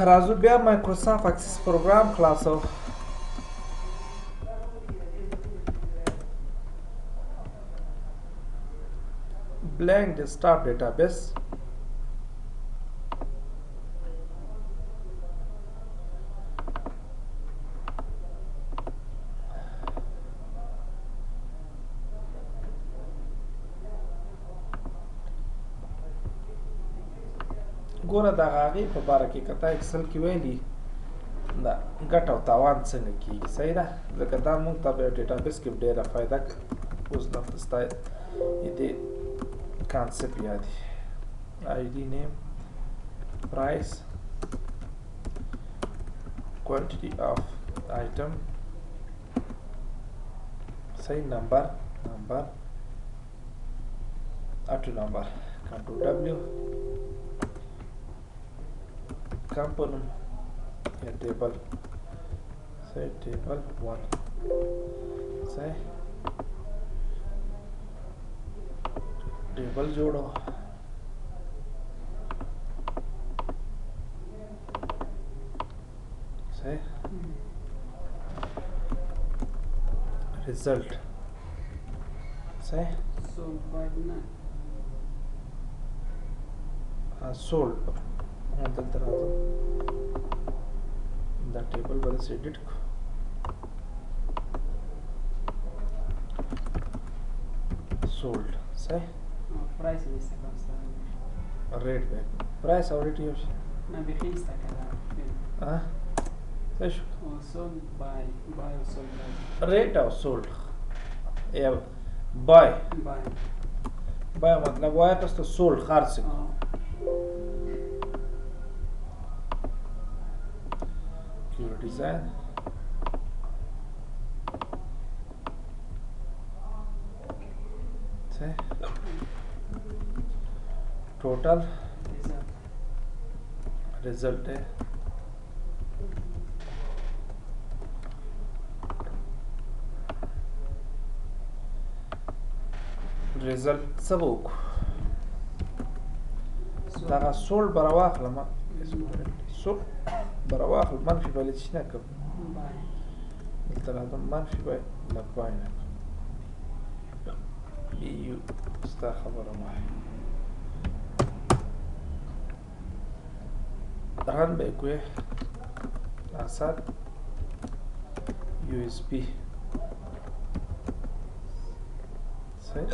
راځو بیا مایکروسافت اکسس پروګرام خلاصو. بلند ډیسکټاپ ډیټابیس ګوره د هغې په باره کې که تا اکسل کې ویلي دا ګټه او تاوان څنګه کېږي، صحیح ده؟ ځکه دا موږ ته په ډیټابیس کې ډېره فایده اوس دلته ستا دې کانسپټ یاد وي. آی ډي نیم پرایس کوانټیټي آف آیټم صحیح نمبر اټو نمبر کنټرول ډبلیو component या table say table 1 say table जोड़ो say result say sold دلته راځم دا ټیبل به داسې ایډیټ کړو. سولډ صحیح پرایس یې ایسته کړم ریټ به پرایس او ریټ یو شي نه بیخي ایسته کړه صحیح شو. سولډ بای او سولډ ریټ او سولډ یا بای مطلب وایه تاسو ته سولډ خرڅ design say total result है result सबोक दागा सोल बरावाख लमा सोल براواخ منفي باید چی نکم دلته راځم منفي باید لبای نکم بیو ستا خبره وایي رن به کوی اسد یو اس بی صحیح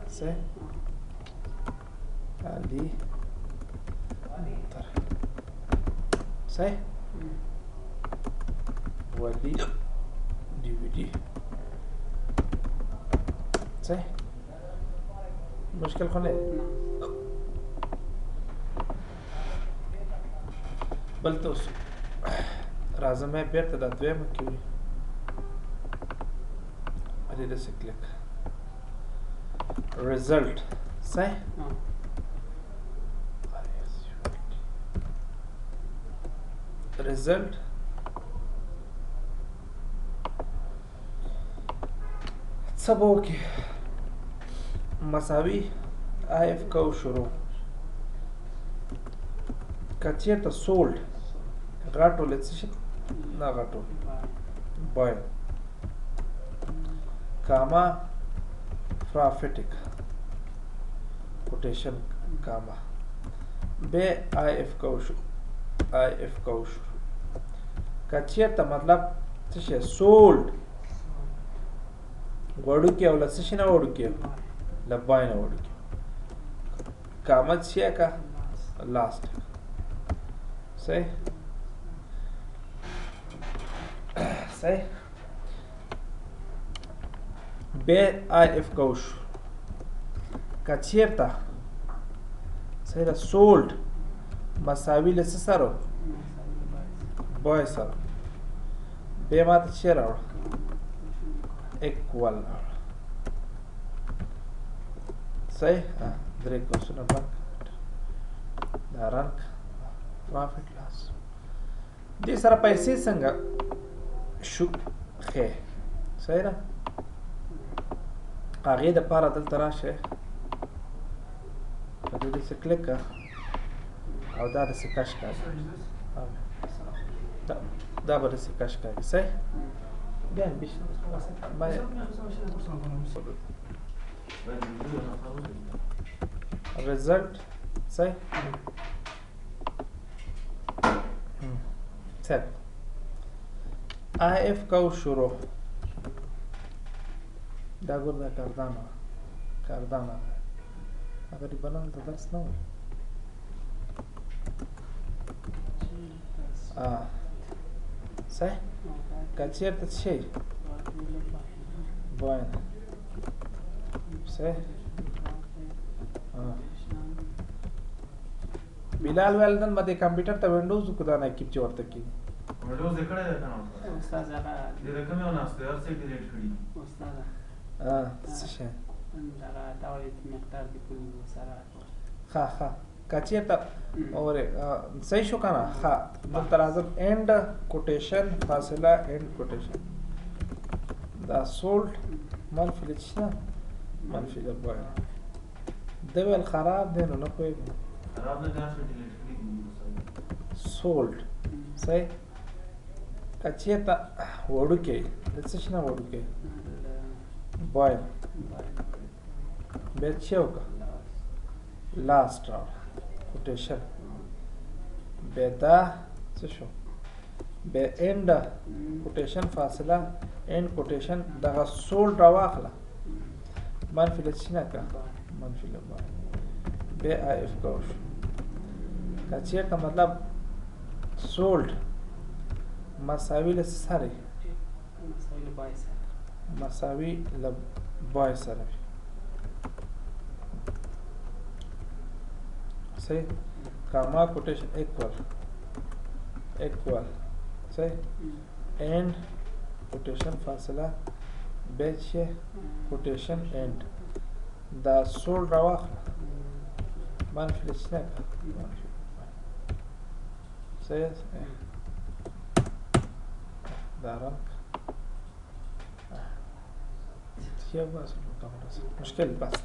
صحیح علی صحیح ولی डी وی डी صحیح مشکل خو نه بل ته اوس راځم بیرته دا دویمه کې وي دې داسې کلیک ریزلټ صحیح result سبو کې مساوي اف کو شروع کچیر ته سولډ غاټو لڅ نه غاټو بای کاما پروفیټک کوټیشن کاما به اف کو شروع اف کو شروع کچیر ته مطلب څه شي سولډ وړو کې او لڅ شي نه وړو کې لبای نه وړو کې کامت شي کا لاست صحیح صحیح به آی اف کو شروع کچیر ته صحیح دا سولډ مساوي لڅ سره بای سره به ماته چی راوړه equal صحیح درې کوسونه بک دا رنک پروفیټ لاس دې سره پیسې څنګه شو خې صحیح ده هغې دپاره دلته راشه په دې څه کلیک کړه او دا داسې کش کاږي دا به داسې کش کاږي صحیح بیا رزلټ صحیح صحیح اف کو شروع دا ګور دا کردانه هغه دی بلند ته درس نه وایي صحیح که چېرته څه شی باید صحیح بلال ویل نن به د کمپیوټر ته وینډوز وکړو دا نقیب چې ورته کېږي وینډوز یې کړی دی که نه استاد هغه دې رقم یې وناست دی هر څه یې ډیلیټ کړي استاده څه شی هغه دا وایي مقدار د پول سره ښه که چېرته اورې صحیح شو که نه ښه دلته راځم اینډ کوټیشن فاصله اینډ کوټیشن دا سولډ منفي له څه نه منفي له باید ده ویل خراب دی نو نه پوهېږم خراب نه دی هر څه ډیلیټ کړي دي سولډ صحیح که چېرته وړوکی د څه شي نه وړوکی باید بیا څه وکړه لاست راوړه کوټیشن بیا دا څه شو بیا اینډ کوټیشن فاصله اینډ کوټیشن دغه سولډ راواخله منفي له څه نه کړه منفي له باید بیا آی اف کو شو که چېرته مطلب سولډ مساوي له څه سره مساوي له بای سره وي صحیح کاما کوټیشن اکوال صحیح اینڈ کوټیشن فاصله بیچ کوټیشن اینڈ دا سولډ راواخله منفي له څه نه کړه صحیح دا رنګ مشكل بس